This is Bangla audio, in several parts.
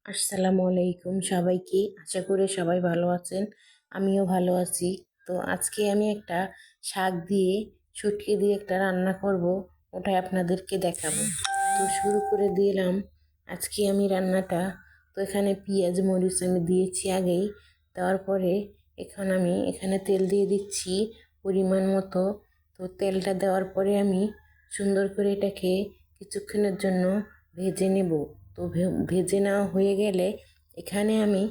আসসালামু আলাইকুম সবাইকে। আশা করি সবাই ভালো আছেন। আমিও ভালো আছি। তো আজকে আমি একটা শাক দিয়ে শুটকি দিয়ে একটা রান্না করব, ওটাই আপনাদেরকে দেখাবো। তো শুরু করে দিলাম আজকে আমি রান্নাটা। তো এখানে পেঁয়াজ মরিচ আমি দিয়েছি আগেই, দেওয়ার পরে এখন আমি এখানে তেল দিয়ে দিচ্ছি পরিমাণ মতো। তো তেলটা দেওয়ার পরে আমি সুন্দর করে এটাকে কিছুক্ষণের জন্য ভেজে নেব। তো ভেজে নেওয়া হয়ে গেলে এখানে আমি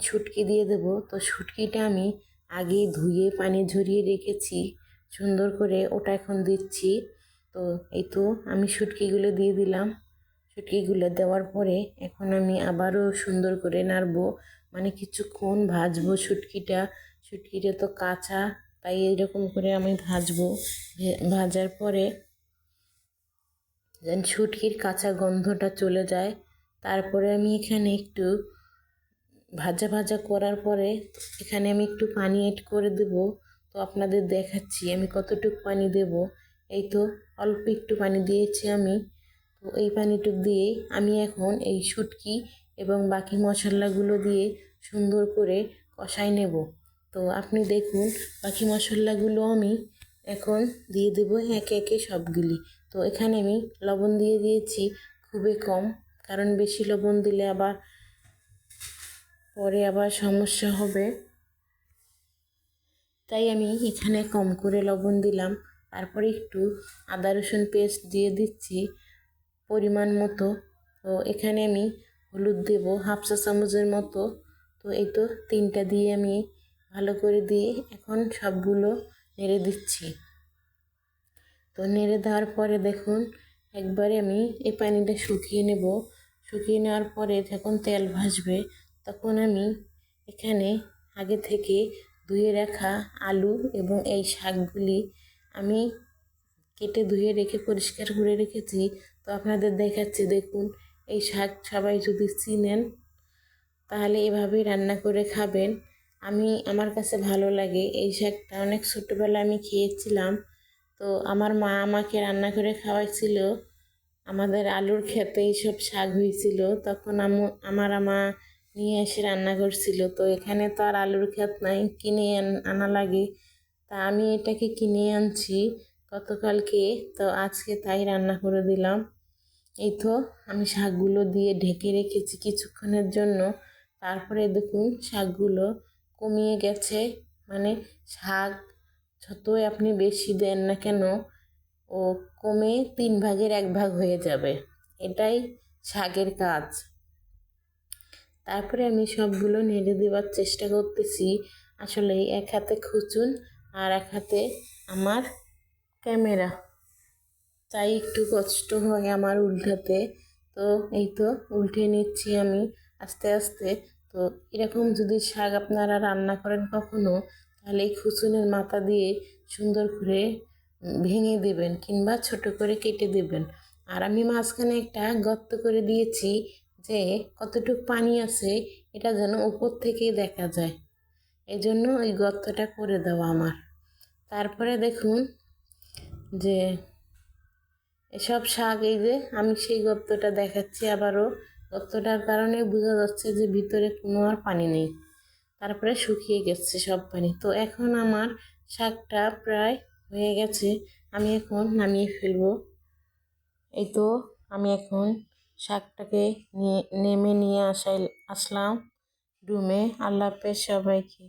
শুটকি দিয়ে দেব। তো শুটকিটা আমি আগে ধুয়ে পানি ঝরিয়ে রেখেছি সুন্দর করে, ওটা এখন দিচ্ছি। তো এই তো আমি শুটকিগুলো দিয়ে দিলাম। শুটকিগুলো দেওয়ার পরে এখন আমি আবারও সুন্দর করে নাড়বো, মানে কিছুক্ষণ ভাজবো শুটকিটা। শুটকিটা তো কাঁচা, তাই এরকম করে আমি ভাজবো। ভাজার পরে যেন শুটকির কাঁচা গন্ধটা চলে যায়। তারপরে আমি এখানে একটু ভাজা ভাজা করার পরে এখানে আমি একটু পানি এড করে দেব। তো আপনাদের দেখাচ্ছি আমি কতটুকু পানি দেব। এই তো অল্প একটু পানি দিয়েছি আমি। তো এই পানিটুক দিয়ে আমি এখন এই শুটকি এবং বাকি মশলাগুলো দিয়ে সুন্দর করে কষাই নেব। তো আপনি দেখুন বাকি মশলাগুলো আমি এখন দিয়ে দেবো একে একে সবগুলি। তো এখানে আমি লবণ দিয়ে দিয়েছি খুবই কম, কারণ বেশি লবণ দিলে পরে আবার সমস্যা হবে, তাই আমি এখানে কম করে লবণ দিলাম। তারপরে একটু আদা রসুন পেস্ট দিয়ে দিচ্ছি পরিমাণ মতো। তো এখানে আমি হলুদ দেব হাফ চা চামচের মতো। তো এই তো তিনটা দিয়ে আমি ভালো করে দিয়ে এখন সবগুলো নেড়ে দিচ্ছি। তো নেড়ে দেওয়ার পরে দেখুন একবারে আমি এই পানিটা শুকিয়ে নেব। শুকিয়ে নেওয়ার পরে যখন তেল ভাসবে তখন আমি এখানে আগে থেকে ধুয়ে রাখা আলু এবং এই শাকগুলি আমি কেটে ধুয়ে রেখে পরিষ্কার করে রেখেছি। তো আপনাদের দেখাচ্ছি, দেখুন এই শাক সবাই যদি চিনেন তাহলে এভাবেই রান্না করে খাবেন। আমার কাছে ভালো লাগে এই শাকটা, অনেক ছোটোবেলায় আমি খেয়েছিলাম। তো আমার মা আমাকে রান্না করে খাওয়াইছিল। আমাদের আলুর ক্ষেতে এইসব শাক হয়েছিল, তখন আমার মা নিয়ে এসে রান্না করছিল। তো এখানে তো আর আলুর ক্ষেত নাই, কিনে আনা লাগে। তা আমি এটাকে কিনে আনছি গতকালকে, তো আজকে তাই রান্না করে দিলাম। এই তো আমি শাকগুলো দিয়ে ঢেকে রেখেছি কিছুক্ষণের জন্য। তারপরে দেখুন শাকগুলো কমিয়ে গেছে, মানে শাক যতই আপনি বেশি দেন না কেন ও কমে 1/3 হয়ে যাবে, এটাই শাকের কাজ। তারপরে আমি সবগুলো নেড়ে দেওয়ার চেষ্টা করতেছি। আসলে এক হাতে খুচুন আর এক হাতে আমার ক্যামেরা, তাই একটু কষ্ট হয় আমার উল্টাতে। তো এই তো উল্টে নিচ্ছি আমি আস্তে আস্তে। তো এরকম যদি শাক আপনারা রান্না করেন কখনো, তাহলে এই খুসুনের মাথা দিয়ে সুন্দর করে ভেঙে দেবেন কিংবা ছোট করে কেটে দেবেন। আর আমি মাঝখানে একটা গর্ত করে দিয়েছি, যে কতটুকু পানি আছে এটা যেন উপর থেকে দেখা যায়, এজন্য ওই গর্তটা করে দেওয়া আমার। তারপরে দেখুন যে এসব শাক, এই যে আমি সেই গর্তটা দেখাচ্ছি আবারও, গর্তটার কারণে বোঝা যাচ্ছে যে ভিতরে কোনো আর পানি নেই। তারপরে শুকিয়ে গেছে সব পানি। তো এখন আমার শাকটা প্রায় হয়ে গেছে, আমি এখন নামিয়ে ফেলবো। এই তো আমি এখন শাকটাকে নিয়ে আসলাম রুমে। আল্লাহ হাফেজ সবাইকে।